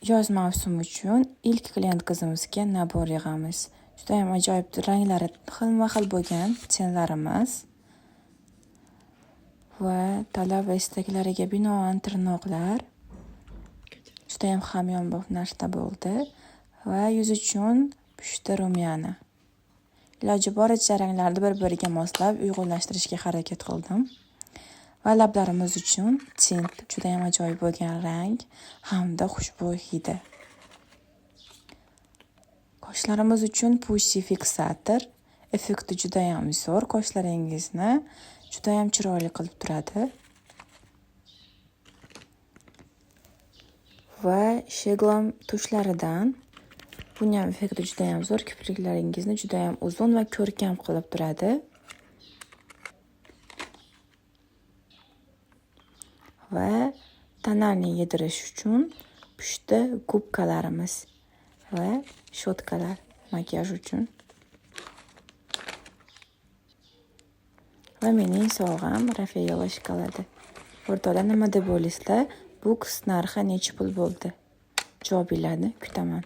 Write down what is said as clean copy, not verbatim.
Yoz mavsumi uchun ilk klient qizimizga nabor yig'amiz. Juda ham ajoyib ranglari xilma-xil bo'lgan tenlarimiz va talab va istaklariga binoan tirnoqlar juda ham hamyonbop narsa bo'ldi va yuz uchun pushti rumyana. Iloji boricha ranglarni bir-biriga moslab uyg'unlashtirishga harakat qildim. Va lablarimiz uchun tint juda ham ajoyib bo'lgan rang hamda xushbo'y hidi. Qoshlarimiz uchun Pussy fiksator effekti juda ham zo'r, qoshlaringizni juda ham chiroyli qilib turadi. Va Sheglam tushlaridan buning ham effekti juda ham zo'r, kipriklaringizni juda ham uzun va ko'rkam qilib turadi. Va tonalni yedirish uchun pushti gubkalarimiz va shotkalar makiyaj uchun. Va mening sovg'am Raffaello shokoladi. O'rtoqlar, nima deb o'ylaysizlar? Bu narxi necha pul bo'ldi? Javobinglarni kutaman.